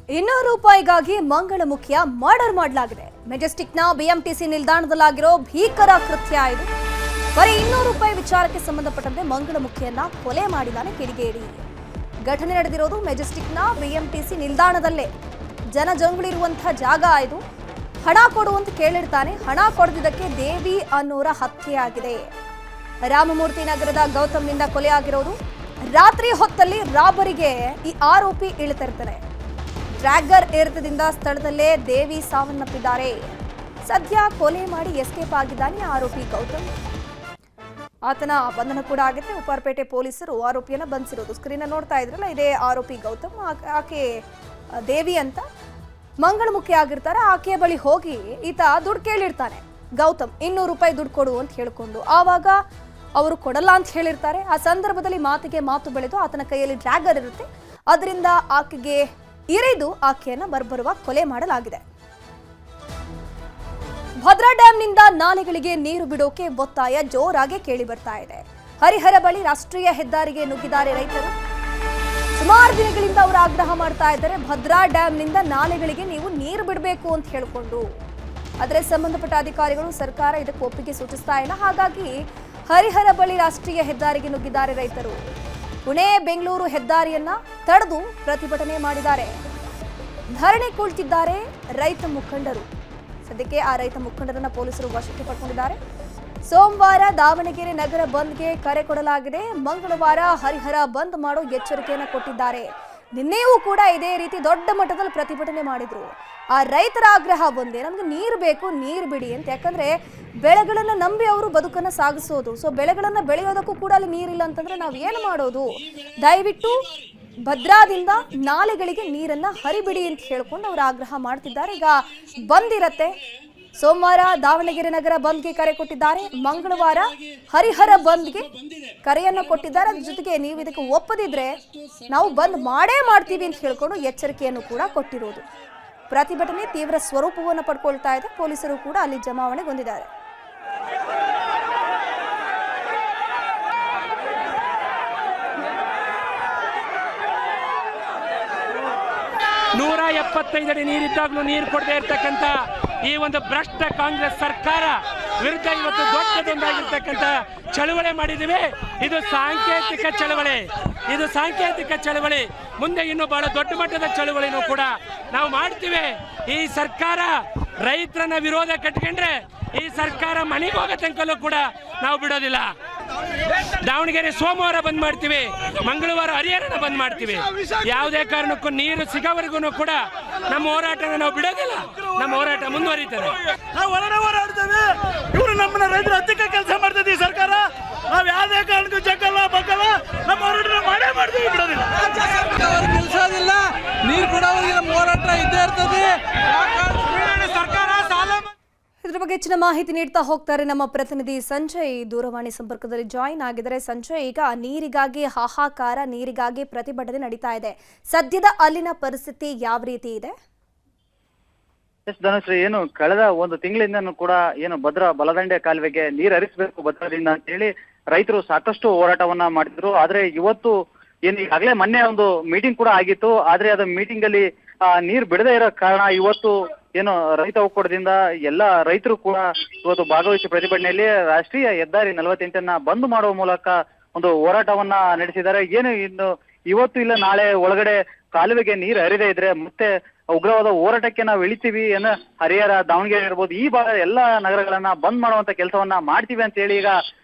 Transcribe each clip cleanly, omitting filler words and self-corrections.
₹200ಗಾಗಿ ಮಂಗಳಮುಖಿಯ murder ಮಾಡಲಾಗಿದೆ. ಮೆಜೆಸ್ಟಿಕ್ನ BMTC ನಿಲ್ದಾಣದಲ್ಲಾಗಿರೋ ಭೀಕರ ಕೃತ್ಯ ಇದು. ಬರೀ ₹200 ವಿಚಾರಕ್ಕೆ ಸಂಬಂಧಪಟ್ಟಂತೆ ಮಂಗಳಮುಖಿಯನ್ನ ಕೊಲೆ ಮಾಡಿದಾನೆ ಕಿಡಿಗೇಡಿ. ಘಟನೆ ನಡೆದಿರೋದು ಮೆಜೆಸ್ಟಿಕ್ನ ಬಿಎಂಟಿಸಿ ನಿಲ್ದಾಣದಲ್ಲೇ. ಜನಜಂಗುಳಿರುವಂತಹ ಜಾಗ ಇದು. ಹಣ ಕೊಡುವಂತ ಕೇಳಿರ್ತಾನೆ. ಹಣ ಕೊಡದಿದ್ದಕ್ಕೆ ದೇವಿ ಅನ್ನೋರ ಹತ್ಯೆಯಾಗಿದೆ. ರಾಮಮೂರ್ತಿ ನಗರದ ಗೌತಮ್ನಿಂದ ಕೊಲೆಯಾಗಿರೋದು. ರಾತ್ರಿ ಹೊತ್ತಲ್ಲಿ ರಾಬರಿಗೆ ಈ ಆರೋಪಿ ಇಳಿತಿರ್ತಾರೆ. ಡ್ರ್ಯಾಗರ್ ಏರಿತದಿಂದ ಸ್ಥಳದಲ್ಲೇ ದೇವಿ ಸಾವನ್ನಪ್ಪಿದ್ದಾರೆ. ಸದ್ಯ ಕೊಲೆ ಮಾಡಿ ಎಸ್ಕೇಪ್ ಆಗಿದ್ದಾನೆ ಆರೋಪಿ ಗೌತಮ್. ಆತನ ಬಂಧನ ಕೂಡ ಆಗಿದೆ. ಉಪ್ಪಾರಪೇಟೆ ಪೊಲೀಸರು ಆರೋಪಿಯನ್ನ ಬಂಧಿಸಿರೋದು. ಸ್ಕ್ರೀನ್ ನೋಡ್ತಾ ಇದ್ರಲ್ಲ, ಇದೇ ಆರೋಪಿ ಗೌತಮ್. ಆಕೆ ದೇವಿ ಅಂತ ಮಂಗಳಮುಖಿ ಆಗಿರ್ತಾರೆ. ಆಕೆಯ ಬಳಿ ಹೋಗಿ ಈತ ದುಡ್ಡು ಕೇಳಿರ್ತಾನೆ. ಗೌತಮ್ ₹200 ದುಡ್ಡು ಕೊಡು ಅಂತ ಹೇಳ್ಕೊಂಡು, ಆವಾಗ ಅವರು ಕೊಡಲ್ಲ ಅಂತ ಹೇಳಿರ್ತಾರೆ. ಆ ಸಂದರ್ಭದಲ್ಲಿ ಮಾತಿಗೆ ಮಾತು ಬೆಳೆದು ಆತನ ಕೈಯಲ್ಲಿ ಡ್ರ್ಯಾಗರ್ ಇರುತ್ತೆ. ಅದರಿಂದ ಆಕೆಗೆ ಇರಿದು ಆಕೆಯನ್ನ ಬರ್ಬರುವಾಗ ಕೊಲೆ ಮಾಡಲಾಗಿದೆ. ಭದ್ರಾ ಡ್ಯಾಂನಿಂದ ನಾಲೆಗಳಿಗೆ ನೀರು ಬಿಡೋಕೆ ಒತ್ತಾಯ ಜೋರಾಗಿ ಕೇಳಿ ಬರ್ತಾ ಇದೆ. ಹರಿಹರ ಬಳಿ ರಾಷ್ಟ್ರೀಯ ಹೆದ್ದಾರಿಗೆ ನುಗ್ಗಿದ್ದಾರೆ ರೈತರು. ಸುಮಾರು ದಿನಗಳಿಂದ ಅವರು ಆಗ್ರಹ ಮಾಡ್ತಾ ಇದ್ದಾರೆ. ಭದ್ರಾ ಡ್ಯಾಂನಿಂದ ನಾಲೆಗಳಿಗೆ ನೀವು ನೀರು ಬಿಡಬೇಕು ಅಂತ ಹೇಳ್ಕೊಂಡು. ಆದರೆ ಸಂಬಂಧಪಟ್ಟ ಅಧಿಕಾರಿಗಳು, ಸರ್ಕಾರ ಇದಕ್ಕೆ ಒಪ್ಪಿಗೆ ಸೂಚಿಸ್ತಾ ಇಲ್ಲ. ಹಾಗಾಗಿ ಹರಿಹರ ಬಳಿ ರಾಷ್ಟ್ರೀಯ ಹೆದ್ದಾರಿಗೆ ನುಗ್ಗಿದ್ದಾರೆ ರೈತರು. ಪುಣೆ ಬೆಂಗಳೂರು ಹೆದ್ದಾರಿಯನ್ನ ತಡೆದು ಪ್ರತಿಭಟನೆ ಮಾಡಿದ್ದಾರೆ. ಧರಣಿ ಕುಳಿತಿದ್ದಾರೆ ರೈತ ಮುಖಂಡರು. ಸದ್ಯಕ್ಕೆ ಆ ರೈತ ಮುಖಂಡರನ್ನ ಪೊಲೀಸರು ವಶಕ್ಕೆ ಪಡ್ಕೊಂಡಿದ್ದಾರೆ. ಸೋಮವಾರ ದಾವಣಗೆರೆ ನಗರ ಬಂದ್ಗೆ ಕರೆ ಕೊಡಲಾಗಿದೆ. ಮಂಗಳವಾರ ಹರಿಹರ ಬಂದ್ ಮಾಡೋ ಎಚ್ಚರಿಕೆಯನ್ನು ಕೊಟ್ಟಿದ್ದಾರೆ. ನಿನ್ನೆಯೂ ಕೂಡ ಇದೇ ರೀತಿ ದೊಡ್ಡ ಮಟ್ಟದಲ್ಲಿ ಪ್ರತಿಭಟನೆ ಮಾಡಿದ್ರು. ಆ ರೈತರ ಆಗ್ರಹ ಒಂದೇ, ನಮ್ಗೆ ನೀರು ಬೇಕು, ನೀರು ಬಿಡಿ ಅಂತ. ಯಾಕಂದ್ರೆ ಬೆಳೆಗಳನ್ನ ನಂಬಿ ಅವರು ಬದುಕನ್ನ ಸಾಗಿಸೋದು. ಸೊ ಬೆಳೆಗಳನ್ನ ಬೆಳೆಯೋದಕ್ಕೂ ಕೂಡ ಅಲ್ಲಿ ನೀರಿಲ್ಲ ಅಂತಂದ್ರೆ ನಾವು ಏನು ಮಾಡೋದು? ದಯವಿಟ್ಟು ಭದ್ರಾದಿಂದ ನಾಲೆಗಳಿಗೆ ನೀರನ್ನ ಹರಿಬಿಡಿ ಅಂತ ಹೇಳ್ಕೊಂಡು ಅವರು ಆಗ್ರಹ ಮಾಡ್ತಿದ್ದಾರೆ. ಈಗ ಬಂದಿರತ್ತೆ. ಸೋಮವಾರ ದಾವಣಗೆರೆ ನಗರ ಬಂದ್ಗೆ ಕರೆ ಕೊಟ್ಟಿದ್ದಾರೆ. ಮಂಗಳವಾರ ಹರಿಹರ ಬಂದ್ಗೆ ಕರೆಯನ್ನ ಕೊಟ್ಟಿದ್ದಾರೆ. ಅದ್ರ ಜೊತೆಗೆ ನೀವು ಇದಕ್ಕೆ ಒಪ್ಪದಿದ್ರೆ ನಾವು ಬಂದ್ ಮಾಡೇ ಮಾಡ್ತೀವಿ ಅಂತ ಹೇಳ್ಕೊಂಡು ಎಚ್ಚರಿಕೆಯನ್ನು ಕೂಡ ಕೊಟ್ಟಿರೋದು. ಪ್ರತಿಭಟನೆ ತೀವ್ರ ಸ್ವರೂಪವನ್ನು ಪಡ್ಕೊಳ್ತಾ ಇದೆ. ಪೊಲೀಸರು ಕೂಡ ಅಲ್ಲಿ ಜಮಾವಣೆಗೊಂಡಿದ್ದಾರೆ. ನೂರ 75 ಅಡಿ ನೀರಿದ್ದಾಗಲೂ ನೀರು ಕೊಡದೇ ಇರ್ತಕ್ಕಂಥ ಈ ಒಂದು ಭ್ರಷ್ಟ ಕಾಂಗ್ರೆಸ್ ಸರ್ಕಾರ ವಿರುದ್ಧ ಇವತ್ತು ದೊಡ್ಡದೊಂದಾಗಿರ್ತಕ್ಕಂಥ ಚಳವಳಿ ಮಾಡಿದ್ದೀವಿ. ಇದು ಸಾಂಕೇತಿಕ ಚಳವಳಿ. ಇದು ಸಾಂಕೇತಿಕ ಚಳವಳಿ. ಮುಂದೆ ಇನ್ನೂ ಬಹಳ ದೊಡ್ಡ ಮಟ್ಟದ ಚಳವಳಿನೂ ಕೂಡ ನಾವು ಮಾಡ್ತೀವಿ. ಈ ಸರ್ಕಾರ ರೈತರನ್ನ ವಿರೋಧ ಕಟ್ಕೊಂಡ್ರೆ ಈ ಸರ್ಕಾರ ಮನೆಗೆ ಹೋಗೋ ತನಕಲ್ಲೂ ಕೂಡ ನಾವು ಬಿಡೋದಿಲ್ಲ. ದಾವಣಗೆರೆ ಸೋಮವಾರ ಬಂದ್ ಮಾಡ್ತೀವಿ, ಮಂಗಳವಾರ ಹರಿಹರನ ಬಂದ್ ಮಾಡ್ತೀವಿ. ಯಾವುದೇ ಕಾರಣಕ್ಕೂ ನೀರು ಸಿಗೋವರೆಗೂ ಕೂಡ ನಮ್ಮ ಹೋರಾಟನ ನಾವು ಬಿಡೋದಿಲ್ಲ. ನಮ್ಮ ಹೋರಾಟ ಮುಂದುವರಿತದೆ. ನಾವು ಹೋರಾಡ್ತೇವೆ. ಇವರು ನಮ್ಮನ್ನ ರೈತರ ಹತ್ತಿಕ್ಕ ಕೆಲಸ ಮಾಡ್ತದೆ ಈ ಸರ್ಕಾರ. ನಾವು ಯಾವುದೇ ಕಾರಣಕ್ಕೂ ಜಗ್ಗಲ್ಲ ಬಗ್ಗಲ್ಲ. ನಮ್ಮ ಹೋರಾಟ ಮಾಡೇ ಮಾಡ್ತೀವಿ, ಬಿಡೋದಿಲ್ಲ. ನಿಲ್ಸೋದಿಲ್ಲ. ನೀರು ಕೊಡೋವರೆಗೆ ನಮ್ಮ ಹೋರಾಟ ಇದ್ದೇ ಇರ್ತದೆ. ಸರ್ಕಾರ ಸಾಲ. ಇದ್ರ ಬಗ್ಗೆ ಹೆಚ್ಚಿನ ಮಾಹಿತಿ ನೀಡ್ತಾ ಹೋಗ್ತಾರೆ ನಮ್ಮ ಪ್ರತಿನಿಧಿ ಸಂಜಯ್. ದೂರವಾಣಿ ಸಂಪರ್ಕದಲ್ಲಿ ಜಾಯಿನ್ ಆಗಿದ್ದಾರೆ. ಸಂಜಯ್, ಈಗ ನೀರಿಗಾಗಿ ಹಾಹಾಕಾರ, ನೀರಿಗಾಗಿ ಪ್ರತಿಭಟನೆ ನಡೀತಾ ಇದೆ. ಸದ್ಯದ ಅಲ್ಲಿನ ಪರಿಸ್ಥಿತಿ ಯಾವ ರೀತಿ ಇದೆ? ಧನುಶ್ರೀ, ಏನು ಕಳೆದ ಒಂದು ತಿಂಗಳಿಂದ ಕೂಡ ಏನು ಭದ್ರಾ ಬಲದಂಡೆ ಕಾಲುವೆಗೆ ನೀರು ಹರಿಸಬೇಕು ಭದ್ರದಿಂದ ಅಂತ ಹೇಳಿ ರೈತರು ಸಾಕಷ್ಟು ಹೋರಾಟವನ್ನ ಮಾಡಿದ್ರು. ಆದ್ರೆ ಇವತ್ತು ಏನು ಈಗಾಗಲೇ ಮೊನ್ನೆ ಒಂದು ಮೀಟಿಂಗ್ ಕೂಡ ಆಗಿತ್ತು. ಆದ್ರೆ ಅದು ಮೀಟಿಂಗ್ ಅಲ್ಲಿ ನೀರು ಬಿಡದೇ ಇರೋ ಕಾರಣ ಇವತ್ತು ಏನು ರೈತ ಒಕ್ಕೂಟದಿಂದ ಎಲ್ಲ ರೈತರು ಕೂಡ ಇವತ್ತು ಭಾಗವಹಿಸಿ ಪ್ರತಿಭಟನೆಯಲ್ಲಿ ರಾಷ್ಟ್ರೀಯ ಹೆದ್ದಾರಿ 48 ಬಂದ್ ಮಾಡುವ ಮೂಲಕ ಒಂದು ಹೋರಾಟವನ್ನ ನಡೆಸಿದ್ದಾರೆ. ಏನು ಇನ್ನು ಇವತ್ತು ಇಲ್ಲ ನಾಳೆ ಒಳಗಡೆ ಕಾಲುವೆಗೆ ನೀರು ಹರಿದೇ ಇದ್ರೆ ಮತ್ತೆ ಉಗ್ರವಾದ ಹೋರಾಟಕ್ಕೆ ನಾವು ಇಳಿತೀವಿ. ಏನೋ ಹರಿಹರ, ದಾವಣಗೆರೆ ಇರ್ಬೋದು, ಈ ಭಾಗ ಎಲ್ಲಾ ನಗರಗಳನ್ನ ಬಂದ್ ಮಾಡುವಂತ ಕೆಲಸವನ್ನ ಮಾಡ್ತೀವಿ ಅಂತ ಹೇಳಿ ಈಗ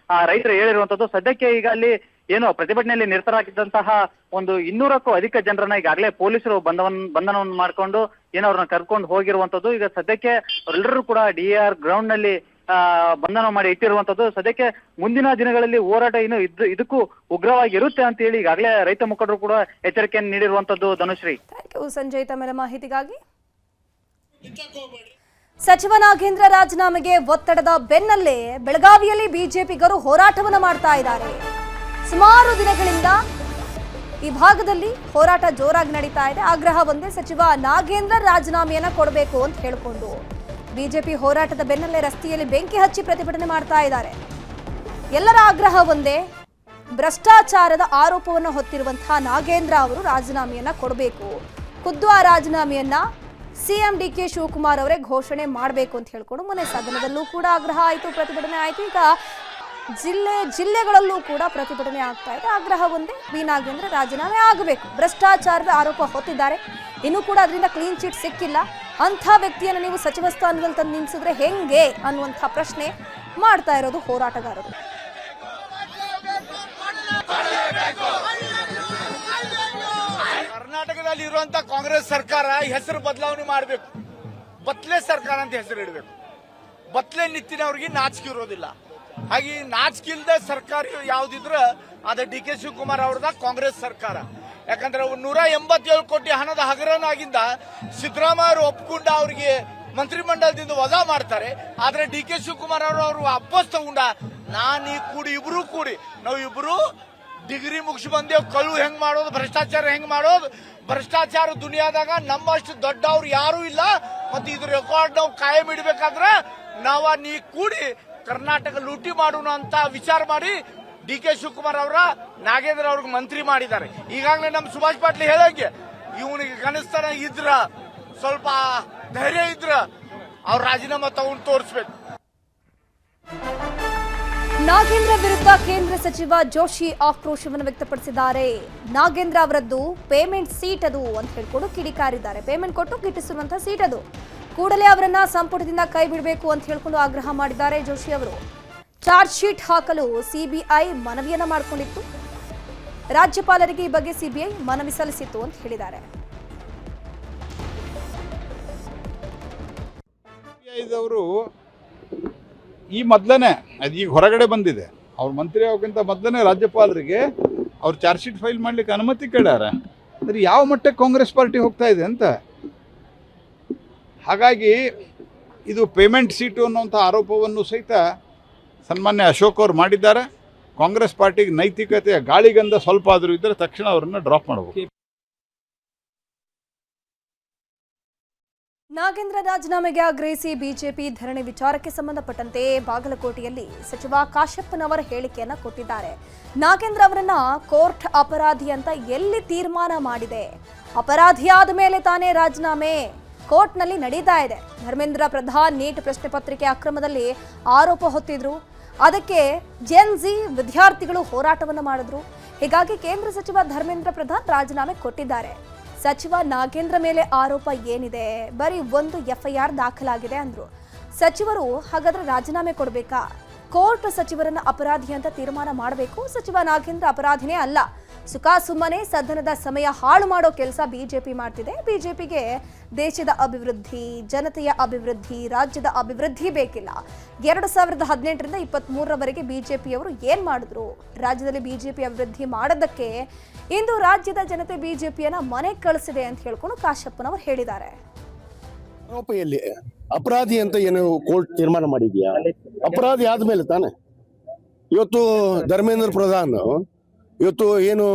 ರೈತರು ಹೇಳಿರುವಂತದ್ದು. ಸದ್ಯಕ್ಕೆ ಈಗ ಅಲ್ಲಿ ಏನು ಪ್ರತಿಭಟನೆಯಲ್ಲಿ ನಿರತರಾಗಿದ್ದಂತಹ ಒಂದು 200ಕ್ಕೂ ಅಧಿಕ ಜನರನ್ನ ಈಗಾಗಲೇ ಪೊಲೀಸರು ಬಂಧನವನ್ನು ಮಾಡ್ಕೊಂಡು ಏನೋ ಅವ್ರನ್ನ ಕರ್ಕೊಂಡು ಹೋಗಿರುವಂತದ್ದು. ಈಗ ಸದ್ಯಕ್ಕೆ ಅವರೆಲ್ಲರೂ ಕೂಡ DAR ಗ್ರೌಂಡ್ ನಲ್ಲಿ ಬಂಧನ ಮಾಡಿ ಇಟ್ಟಿರುವಂತದ್ದು. ಸದ್ಯಕ್ಕೆ ಮುಂದಿನ ದಿನಗಳಲ್ಲಿ ಹೋರಾಟ ಇನ್ನು ಇದಕ್ಕೂ ಉಗ್ರವಾಗಿ ಇರುತ್ತೆ ಅಂತ ಹೇಳಿ ಈಗಾಗಲೇ ರೈತ ಮುಖಂಡರು ಕೂಡ ಎಚ್ಚರಿಕೆಯನ್ನು ನೀಡಿರುವಂತದ್ದು. ಧನುಶ್ರೀ, ಥ್ಯಾಂಕ್ ಯು ಸಂಜಯ್ ತಮ್ಮೆಲ್ಲ ಮಾಹಿತಿಗಾಗಿ. ಸಚಿವ ನಾಗೇಂದ್ರ ರಾಜೀನಾಮೆಗೆ ಒತ್ತಡದ ಬೆನ್ನಲ್ಲೇ ಬೆಳಗಾವಿಯಲ್ಲಿ ಬಿಜೆಪಿಗರು ಹೋರಾಟವನ್ನು ಮಾಡ್ತಾ ಇದ್ದಾರೆ. ಸುಮಾರು ದಿನಗಳಿಂದ ಈ ಭಾಗದಲ್ಲಿ ಹೋರಾಟ ಜೋರಾಗಿ ನಡೀತಾ ಇದೆ. ಆಗ್ರಹ ಒಂದೇ, ಸಚಿವ ನಾಗೇಂದ್ರ ರಾಜೀನಾಮೆಯನ್ನ ಕೊಡಬೇಕು ಅಂತ ಹೇಳ್ಕೊಂಡು ಬಿಜೆಪಿ ಹೋರಾಟದ ಬೆನ್ನಲ್ಲೇ ರಸ್ತೆಯಲ್ಲಿ ಬೆಂಕಿ ಹಚ್ಚಿ ಪ್ರತಿಭಟನೆ ಮಾಡ್ತಾ ಇದ್ದಾರೆ. ಎಲ್ಲರ ಆಗ್ರಹ ಒಂದೇ, ಭ್ರಷ್ಟಾಚಾರದ ಆರೋಪವನ್ನು ಹೊತ್ತಿರುವಂತಹ ನಾಗೇಂದ್ರ ಅವರು ರಾಜೀನಾಮೆಯನ್ನ ಕೊಡಬೇಕು. ಖುದ್ದು ಆ ರಾಜೀನಾಮೆಯನ್ನ ಸಿಎಂ ಡಿ.ಕೆ. ಶಿವಕುಮಾರ್ ಅವರೇ ಘೋಷಣೆ ಮಾಡಬೇಕು ಅಂತ ಹೇಳ್ಕೊಂಡು ಮೊನ್ನೆ ಸದನದಲ್ಲೂ ಕೂಡ ಆಗ್ರಹ ಆಯಿತು, ಪ್ರತಿಭಟನೆ ಆಯಿತು. ಈಗ ಜಿಲ್ಲೆಗಳಲ್ಲೂ ಕೂಡ ಪ್ರತಿಭಟನೆ ಆಗ್ತಾ ಇದೆ. ಆಗ್ರಹ ಒಂದೇ, ಬಿ ನಾಗೇಂದ್ರ ರಾಜೀನಾಮೆ ಆಗಬೇಕು. ಭ್ರಷ್ಟಾಚಾರದ ಆರೋಪ ಹೊತ್ತಿದ್ದಾರೆ, ಇನ್ನೂ ಕೂಡ ಅದರಿಂದ ಕ್ಲೀನ್ ಚಿಟ್ ಸಿಕ್ಕಿಲ್ಲ. ಅಂಥ ವ್ಯಕ್ತಿಯನ್ನು ನೀವು ಸಚಿವ ಸ್ಥಾನದಲ್ಲಿ ತಂದು ನಿಲ್ಲಿಸಿದ್ರೆ ಹೆಂಗೆ ಅನ್ನುವಂಥ ಪ್ರಶ್ನೆ ಮಾಡ್ತಾ ಇರೋದು ಹೋರಾಟಗಾರರು. ಕರ್ನಾಟಕದಲ್ಲಿ ಇರುವಂತ ಕಾಂಗ್ರೆಸ್ ಸರ್ಕಾರ ಹೆಸರು ಬದಲಾವಣೆ ಮಾಡಬೇಕು. ಬತ್ಲೆ ಸರ್ಕಾರ ಅಂತ ಹೆಸರು ಇಡಬೇಕು. ಬತ್ಲೆ ನಿತ್ತಿನವ್ರಿಗೆ ನಾಚಿಕೆ ಇರೋದಿಲ್ಲ. ಹಾಗೆ ನಾಚಿಕೆ ಇಲ್ಲದೆ ಸರ್ಕಾರ ಯಾವ್ದಿದ್ರ ಅದ ಡಿ.ಕೆ. ಶಿವಕುಮಾರ್ ಅವ್ರದ ಕಾಂಗ್ರೆಸ್ ಸರ್ಕಾರ. ಯಾಕಂದ್ರೆ 187 ಕೋಟಿ ಹಣದ ಹಗರಣಾಗಿಂದ ಸಿದ್ದರಾಮಯ್ಯ ಅವರು ಒಪ್ಕೊಂಡ ಅವರಿಗೆ ಮಂತ್ರಿಮಂಡಲದಿಂದ ವಜಾ ಮಾಡ್ತಾರೆ. ಆದ್ರೆ ಡಿ.ಕೆ. ಶಿವಕುಮಾರ್ ಅವರು ವಾಪಸ್ ತಗೊಂಡ ನಾನು ಇಬ್ರು ಕೂಡಿ ನಾವು ಇಬ್ರು ಡಿಗ್ರಿ ಮುಗಿಸಿ ಬಂದೇವ್. ಕಳ್ಳು ಹೆಂಗ್ ಮಾಡೋದು, ಭ್ರಷ್ಟಾಚಾರ ಹೆಂಗ್ ಮಾಡೋದು, ಭ್ರಷ್ಟಾಚಾರ ದುನಿಯಾದಾಗ ನಮ್ಮಷ್ಟು ದೊಡ್ಡವ್ರು ಯಾರು ಇಲ್ಲ. ಮತ್ತೆ ಇದು ರೆಕಾರ್ಡ್ ನಾವು ಕಾಯಂ ಇಡಬೇಕಾದ್ರೆ ನೀ ಕೂಡಿ ಕರ್ನಾಟಕ ಲೂಟಿ ಮಾಡೋಣ ಅಂತ ವಿಚಾರ ಮಾಡಿ ಡಿ.ಕೆ. ಶಿವಕುಮಾರ್ ಅವರ ನಾಗೇಂದ್ರ ಅವ್ರಿಗೆ ಮಂತ್ರಿ ಮಾಡಿದ್ದಾರೆ. ಈಗಾಗಲೇ ನಮ್ಮ ಸುಭಾಷ್ ಪಾಟೀಲ್ ಹೇಳಂಗೆ ಇವನಿಗೆ ಕನಸ್ತನ ಇದ್ರ ಸ್ವಲ್ಪ ಧೈರ್ಯ ಇದ್ರ ಅವ್ರ ರಾಜೀನಾಮೆ ತಗೊಂಡು ತೋರಿಸ್ಬೇಕು. ನಾಗೇಂದ್ರ ವಿರುದ್ಧ ಕೇಂದ್ರ ಸಚಿವ ಜೋಶಿ ಆಕ್ರೋಶವನ್ನು ವ್ಯಕ್ತಪಡಿಸಿದ್ದಾರೆ. ನಾಗೇಂದ್ರ ಅವರದ್ದು ಪೇಮೆಂಟ್ ಸೀಟ್ ಅದು ಅಂತ ಹೇಳ್ಕೊಂಡು ಕಿಡಿಕಾರಿದ್ದಾರೆ. ಪೇಮೆಂಟ್ ಕೊಟ್ಟು ಗಿಟ್ಟಿಸಿರುವಂತಹ ಸೀಟ್ ಅದು, ಕೂಡಲೇ ಅವರನ್ನ ಸಂಪುಟದಿಂದ ಕೈ ಬಿಡಬೇಕು ಅಂತ ಹೇಳ್ಕೊಂಡು ಆಗ್ರಹ ಮಾಡಿದ್ದಾರೆ ಜೋಶಿ ಅವರು. ಚಾರ್ಜ್ ಶೀಟ್ ಹಾಕಲು ಸಿಬಿಐ ಮನವಿಯನ್ನ ಮಾಡಿಕೊಂಡಿತ್ತು. ರಾಜ್ಯಪಾಲರಿಗೆ ಈ ಬಗ್ಗೆ ಸಿಬಿಐ ಮನವಿ ಸಲ್ಲಿಸಿತ್ತು ಅಂತ ಹೇಳಿದ್ದಾರೆ. ಅವರು ಈ ಮೊದಲನೇ ಅದು ಈಗ ಹೊರಗಡೆ ಬಂದಿದೆ, ಅವ್ರ ಮಂತ್ರಿ ಆಗೋಕ್ಕಿಂತ ಮೊದಲನೇ ರಾಜ್ಯಪಾಲರಿಗೆ ಅವ್ರು ಚಾರ್ಜ್ ಶೀಟ್ ಫೈಲ್ ಮಾಡ್ಲಿಕ್ಕೆ ಅನುಮತಿ ಕೇಳ್ಯಾರ. ಅಂದ್ರೆ ಯಾವ ಮಟ್ಟಕ್ಕೆ ಕಾಂಗ್ರೆಸ್ ಪಾರ್ಟಿ ಹೋಗ್ತಾ ಇದೆ ಅಂತ. ಹಾಗಾಗಿ ಇದು ಪೇಮೆಂಟ್ ಸೀಟು ಅನ್ನುವಂಥ ಆರೋಪವನ್ನು ಸಹಿತ ಸನ್ಮಾನ್ಯ ಅಶೋಕ್ ಅವರು ಮಾಡಿದ್ದಾರೆ. ಕಾಂಗ್ರೆಸ್ ಪಾರ್ಟಿಗೆ ನೈತಿಕತೆಯ ಗಾಳಿಗಂಧ ಸ್ವಲ್ಪ ಆದರೂ ಇದ್ದರೆ ತಕ್ಷಣ ಅವರನ್ನು ಡ್ರಾಪ್ ಮಾಡಬೇಕು. ನಾಗೇಂದ್ರ ರಾಜೀನಾಮೆಗೆ ಆಗ್ರಹಿಸಿ ಬಿಜೆಪಿ ಧರಣಿ ವಿಚಾರಕ್ಕೆ ಸಂಬಂಧಪಟ್ಟಂತೆ ಬಾಗಲಕೋಟೆಯಲ್ಲಿ ಸಚಿವ ಕಾಶಪ್ಪನವರ ಹೇಳಿಕೆಯನ್ನ ಕೊಟ್ಟಿದ್ದಾರೆ. ನಾಗೇಂದ್ರ ಅವರನ್ನ ಕೋರ್ಟ್ ಅಪರಾಧಿ ಅಂತ ಎಲ್ಲಿ ತೀರ್ಮಾನ ಮಾಡಿದೆ? ಅಪರಾಧಿಯಾದ ಮೇಲೆ ತಾನೇ ರಾಜೀನಾಮೆ ಕೋರ್ಟ್ನಲ್ಲಿ ನಡೀತಾ ಇದೆ. ಧರ್ಮೇಂದ್ರ ಪ್ರಧಾನ್ ನೀಟ್ ಪ್ರಶ್ನೆ ಪತ್ರಿಕೆ ಅಕ್ರಮದಲ್ಲಿ ಆರೋಪ ಹೊತ್ತಿದ್ರು. ಅದಕ್ಕೆ ಜೆನ್ಜಿ ವಿದ್ಯಾರ್ಥಿಗಳು ಹೋರಾಟವನ್ನು ಮಾಡಿದ್ರು. ಹೀಗಾಗಿ ಕೇಂದ್ರ ಸಚಿವ ಧರ್ಮೇಂದ್ರ ಪ್ರಧಾನ್ ರಾಜೀನಾಮೆ ಕೊಟ್ಟಿದ್ದಾರೆ. ಸಚಿವ ನಾಗೇಂದ್ರ ಮೇಲೆ ಆರೋಪ ಏನಿದೆ? ಬರೀ ಒಂದು FIR ದಾಖಲಾಗಿದೆ ಅಂದ್ರು. ಸಚಿವರು ಹಾಗಾದ್ರೆ ರಾಜೀನಾಮೆ ಕೊಡಬೇಕಾ? ಕೋರ್ಟ್ ಸಚಿವರನ್ನ ಅಪರಾಧಿ ಅಂತ ತೀರ್ಮಾನ ಮಾಡಬೇಕು. ಸಚಿವ ನಾಗೇಂದ್ರ ಅಪರಾಧಿನೇ ಅಲ್ಲ. ಸುಮ್ಮನೆ ಸದನದ ಸಮಯ ಹಾಳು ಮಾಡೋ ಕೆಲಸ ಬಿಜೆಪಿ ಮಾಡ್ತಿದೆ. ಬಿಜೆಪಿಗೆ ದೇಶದ ಅಭಿವೃದ್ಧಿ, ಜನತೆಯ ಅಭಿವೃದ್ಧಿ, ರಾಜ್ಯದ ಅಭಿವೃದ್ಧಿ ಬೇಕಿಲ್ಲ. 2018ರಿಂದ 23ರವರೆಗೆ ಬಿಜೆಪಿಯವರು ಏನ್ ಮಾಡಿದ್ರು? ರಾಜ್ಯದಲ್ಲಿ ಬಿಜೆಪಿ ಅಭಿವೃದ್ಧಿ ಮಾಡೋದಕ್ಕೆ ಇಂದು ರಾಜ್ಯದ ಜನತೆ ಬಿಜೆಪಿಯನ್ನ ಮನೆಗೆ ಕಳಿಸಿದೆ ಅಂತ ಹೇಳ್ಕೊಂಡು ಕಾಶಪ್ಪನವರು ಹೇಳಿದ್ದಾರೆ. ಆರೋಪಿಯಲ್ಲಿ ಅಪರಾಧಿ ಅಂತ ಏನು ಕೋರ್ಟ್ ತೀರ್ಮಾನ ಮಾಡಿದ್ಯಾ? ಅಪರಾಧಿ ಆದ್ಮೇಲೆ ತಾನೆ. ಇವತ್ತು ಧರ್ಮೇಂದ್ರ ಪ್ರಧಾನ್ ಇವತ್ತು ಏನು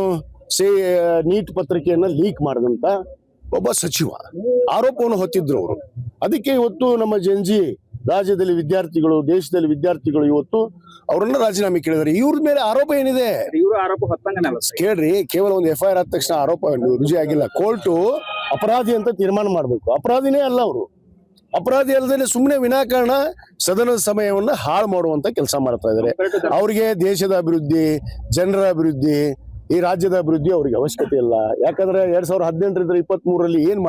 ನೀಟ್ ಪತ್ರಿಕೆಯನ್ನ ಲೀಕ್ ಮಾಡಿದಂತ ಒಬ್ಬ ಸಚಿವ ಆರೋಪವನ್ನು ಹೊತ್ತಿದ್ರು ಅವರು. ಅದಕ್ಕೆ ಇವತ್ತು ನಮ್ಮ ಜೆನ್ಜಿ ರಾಜ್ಯದಲ್ಲಿ ವಿದ್ಯಾರ್ಥಿಗಳು, ದೇಶದಲ್ಲಿ ವಿದ್ಯಾರ್ಥಿಗಳು ಇವತ್ತು ಅವರನ್ನ ರಾಜೀನಾಮೆ ಕೇಳಿದ್ದಾರೆ. ಇವ್ರ ಮೇಲೆ ಆರೋಪ ಏನಿದೆ? ಕೇಳ್ರಿ, ಕೇವಲ ಒಂದು FIR ಆದ ತಕ್ಷಣ ಆರೋಪ ರುಜು ಆಗಿಲ್ಲ. ಕೋರ್ಟು ಅಪರಾಧಿ ಅಂತ ತೀರ್ಮಾನ ಮಾಡಬೇಕು. ಅಪರಾಧಿನೇ ಅಲ್ಲ ಅವರು. ಅಪರಾಧಿ ಅಲ್ಲದೆ ಸುಮ್ಮನೆ ವಿನಾಕಾರಣ ಸದನದ ಸಮಯವನ್ನ ಹಾಳು ಮಾಡುವಂತ ಕೆಲಸ ಮಾಡ್ತಾ ಇದ್ದಾರೆ. ಅವ್ರಿಗೆ ದೇಶದ ಅಭಿವೃದ್ಧಿ, ಜನರ ಅಭಿವೃದ್ಧಿ, ಈ ರಾಜ್ಯದ ಅಭಿವೃದ್ಧಿ ಅವ್ರಿಗೆ ಅವಶ್ಯಕತೆ ಇಲ್ಲ. ಯಾಕಂದ್ರೆ 2018ರಿಂದ 23ರಲ್ಲಿ ಏನ್ ಮಾಡಿ